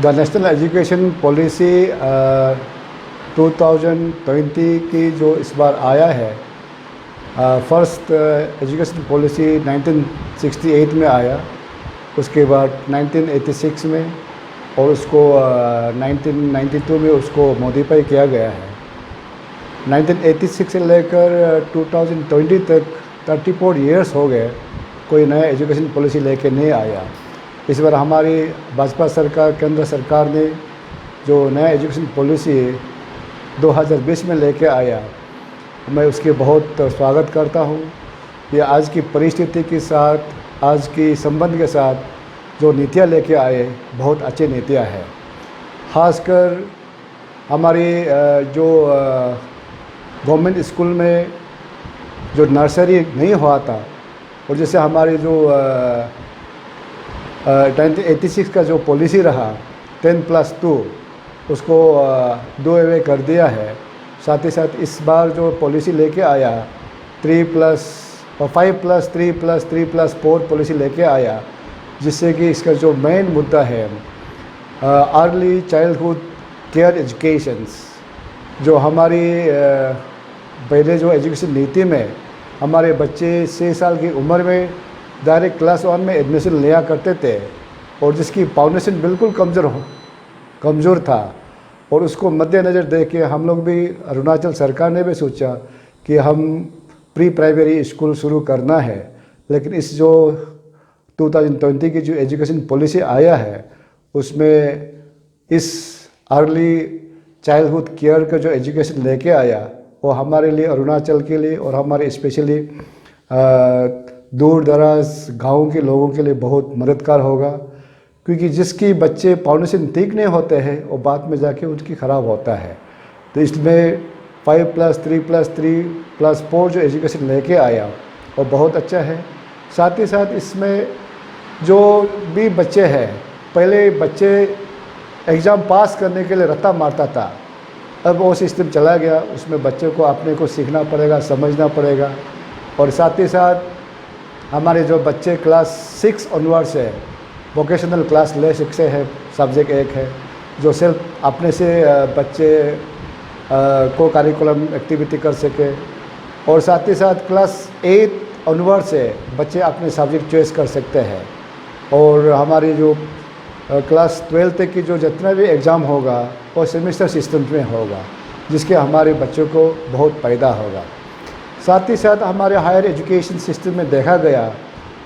The national education policy 2020 की जो इस बार आया है, फर्स्ट एजुकेशन पॉलिसी 1968 में आया, उसके बाद 1986 में, और उसको 1992 में उसको मॉडिफाई किया गया है। 1986 से लेकर 2020 तक 34 इयर्स हो गए, कोई नया एजुकेशन पॉलिसी लेके नहीं आया। इस बार हमारी भाजपा सरकार, केंद्र सरकार ने जो नया एजुकेशन पॉलिसी 2020 में लेके आया, मैं उसके बहुत स्वागत करता हूँ। ये आज की परिस्थिति के साथ, आज की संबंध के साथ जो नीतियाँ लेके आए, बहुत अच्छी नीतियाँ हैं। खासकर हमारी जो गवर्नमेंट स्कूल में जो नर्सरी नहीं हुआ था, और जैसे हमारी जो 1986 का जो पॉलिसी रहा 10+2, उसको 2 वे कर दिया है। साथ ही साथ इस बार जो पॉलिसी लेके आया 5+3+3+3+4 पॉलिसी लेके आया, जिससे कि इसका जो मेन मुद्दा है अर्ली चाइल्डहुड केयर एजुकेशंस, जो हमारी पहले जो एजुकेशन नीति में हमारे बच्चे 6 साल की उम्र में डायरेक्ट क्लास 1 में एडमिशन लिया करते थे, और जिसकी फाउंडेशन बिल्कुल कमज़ोर था, और उसको मद्देनज़र देख के हम लोग भी, अरुणाचल सरकार ने भी सोचा कि हम प्री प्राइमरी स्कूल शुरू करना है। लेकिन इस जो 2020 की जो एजुकेशन पॉलिसी आया है, उसमें इस अर्ली चाइल्डहुड केयर का जो एजुकेशन लेके आया, वो हमारे लिए, अरुणाचल के लिए, और हमारे स्पेशली दूर दराज गाँव के लोगों के लिए बहुत मददगार होगा। क्योंकि जिसकी बच्चे फाउंडेशन ठीक नहीं होते हैं, वो बाद में जाके उनकी ख़राब होता है। तो इसमें 5+3+3+4 जो एजुकेशन लेके आया, वो बहुत अच्छा है। साथ ही साथ इसमें जो भी बच्चे हैं, पहले बच्चे एग्ज़ाम पास करने के लिए रट्टा मारता था, अब वो सिस्टम चला गया। उसमें बच्चे को अपने को सीखना पड़ेगा, समझना पड़ेगा। और साथ ही साथ हमारे जो बच्चे क्लास 6 ऑनवर्ड्स है, वोकेशनल क्लास ले सकते हैं, सब्जेक्ट एक है जो सिर्फ अपने से बच्चे को करिकुलम एक्टिविटी कर सके। और साथ ही साथ क्लास 8 ऑनवर्ड से बच्चे अपने सब्जेक्ट चॉइस कर सकते हैं। और हमारी जो क्लास 12 तक की जो जितना भी एग्ज़ाम होगा, वो सेमेस्टर सिस्टम में होगा, जिसके हमारे बच्चों को बहुत फ़ायदा होगा। साथ ही साथ हमारे हायर एजुकेशन सिस्टम में देखा गया,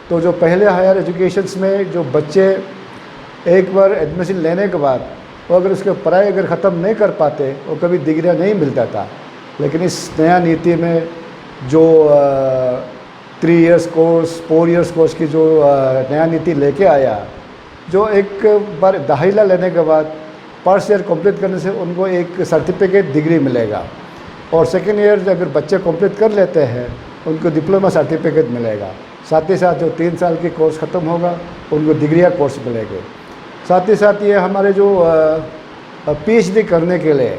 तो जो पहले हायर एजुकेशंस में जो बच्चे एक बार एडमिशन लेने के बाद, वो अगर उसके पढ़ाई अगर ख़त्म नहीं कर पाते, वो कभी डिग्रियाँ नहीं मिलता था। लेकिन इस नया नीति में जो 3 इयर्स कोर्स, 4 इयर्स कोर्स की जो नया नीति लेके आया, जो एक बार दाखिला लेने के बाद फर्स्ट ईयर कंप्लीट करने से उनको एक सर्टिफिकेट डिग्री मिलेगा, और सेकेंड ईयर अगर बच्चे कंप्लीट कर लेते हैं, उनको डिप्लोमा सर्टिफिकेट मिलेगा। साथ ही साथ जो 3 साल की कोर्स ख़त्म होगा, उनको डिग्रिया कोर्स मिलेंगे। साथ ही साथ ये हमारे जो PhD करने के लिए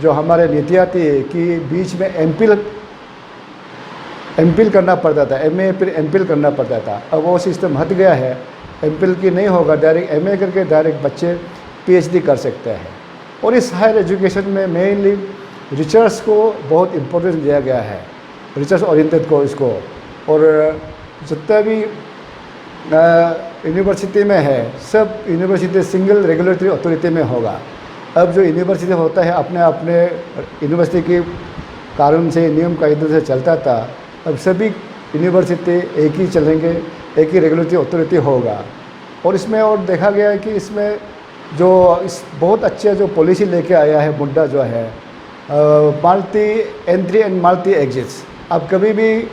जो हमारे नीतियाँ थी कि बीच में एमफिल करना पड़ता था, MA फिर MPhil करना पड़ता था, अब वो सिस्टम हट गया है। MPhil की नहीं होगा, डायरेक्ट MA करके डायरेक्ट बच्चे PhD कर सकते हैं। और इस हायर एजुकेशन में मेनली रिसर्च को बहुत इम्पोर्टेंस दिया गया है, रिसर्च ओरिएंटेड को इसको। और जितना भी यूनिवर्सिटी में है, सब यूनिवर्सिटी सिंगल रेगुलेटरी अथॉरिटी में होगा। अब जो यूनिवर्सिटी होता है अपने अपने यूनिवर्सिटी के कानून से, नियम कायदे से चलता था, अब सभी यूनिवर्सिटी एक ही चलेंगे, एक ही रेगुलेटरी अथॉरिटी होगा। और इसमें और देखा गया है कि इसमें जो इस बहुत अच्छे जो पॉलिसी लेके आया है, मुद्दा जो है multi entry and multi exits, आप कभी भी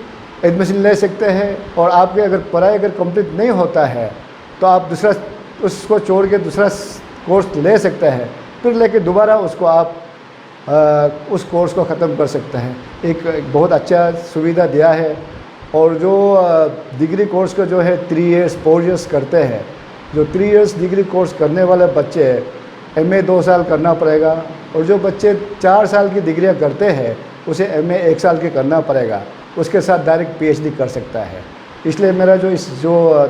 एडमिशन ले सकते हैं, और आपके अगर पढ़ाई अगर कंप्लीट नहीं होता है, तो आप दूसरा उसको छोड़ के दूसरा कोर्स ले सकते हैं, फिर लेके दोबारा उसको आप उस कोर्स को ख़त्म कर सकते हैं। एक बहुत अच्छा सुविधा दिया है। और जो डिग्री कोर्स का जो है 3 इयर्स 4 इयर्स करते हैं, जो 3 इयर्स डिग्री कोर्स करने वाले बच्चे MA 2 साल करना पड़ेगा, और जो बच्चे 4 साल की डिग्रियां करते हैं उसे MA 1 साल के करना पड़ेगा, उसके साथ डायरेक्ट PhD कर सकता है। इसलिए मेरा जो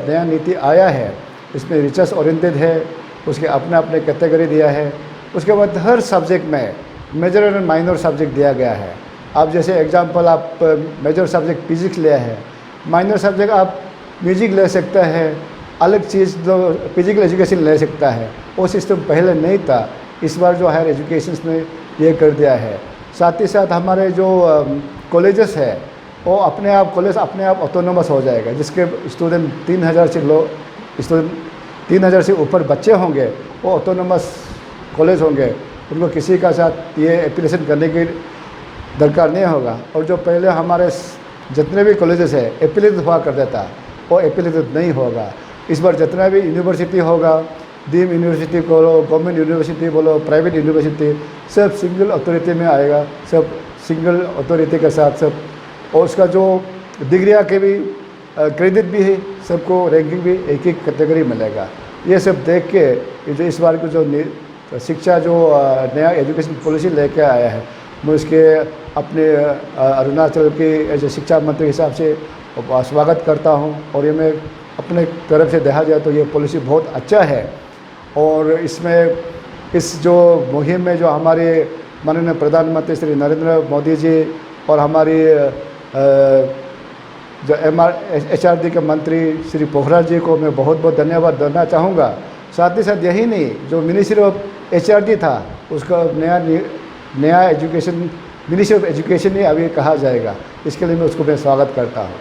नया नीति आया है, इसमें रिसर्च ओरिएंटेड है, उसके अपने अपने कैटेगरी दिया है। उसके बाद हर सब्जेक्ट में मेजर और माइनर सब्जेक्ट दिया गया है। आप जैसे एग्जांपल आप मेजर सब्जेक्ट फिजिक्स लिया है, माइनर सब्जेक्ट आप म्यूजिक ले सकता है, अलग चीज़ जो फिजिकल एजुकेशन ले सकता है। वो सिस्टम पहले नहीं था, इस बार जो हायर एजुकेशन में ये कर दिया है। साथ ही साथ हमारे जो कॉलेजेस है वो अपने आप कॉलेज अपने आप ऑटोनोमस हो जाएगा, जिसके स्टूडेंट 3000 से स्टूडेंट 3000 से ऊपर बच्चे होंगे वो ऑटोनोमस कॉलेज होंगे। उनको किसी का साथ ये एप्लीकेशन करने की दरकार नहीं होगा। और जो पहले हमारे जितने भी कॉलेजेस है एफिलिएटेड हुआ करता था वो एफिलिएटेड नहीं होगा। इस बार जितना भी यूनिवर्सिटी होगा, डीम यूनिवर्सिटी बोलो, गवर्नमेंट यूनिवर्सिटी बोलो, प्राइवेट यूनिवर्सिटी, सब सिंगल अथॉरिटी में आएगा, सब सिंगल अथॉरिटी के साथ सब। और उसका जो डिग्रियाँ के भी क्रेडिट भी है, सबको रैंकिंग भी एक एक कैटेगरी मिलेगा। ये सब देख के ये जो इस बार को जो शिक्षा जो नया एजुकेशन पॉलिसी लेके आया है, मैं उसके अपने अरुणाचल के जो शिक्षा मंत्री हिसाब से स्वागत करता हूँ। और ये मैं अपने तरफ से देखा जाए तो ये पॉलिसी बहुत अच्छा है। और इसमें इस जो मुहिम में जो हमारे माननीय प्रधानमंत्री श्री नरेंद्र मोदी जी और हमारी जो HRD के मंत्री श्री पोखराज जी को मैं बहुत बहुत धन्यवाद देना चाहूँगा। साथ ही साथ यही नहीं, जो मिनिस्ट्री ऑफ HRD था उसका नया एजुकेशन मिनिस्ट्री ऑफ एजुकेशन ही अभी कहा जाएगा। इसके लिए मैं उसको मैं स्वागत करता हूँ।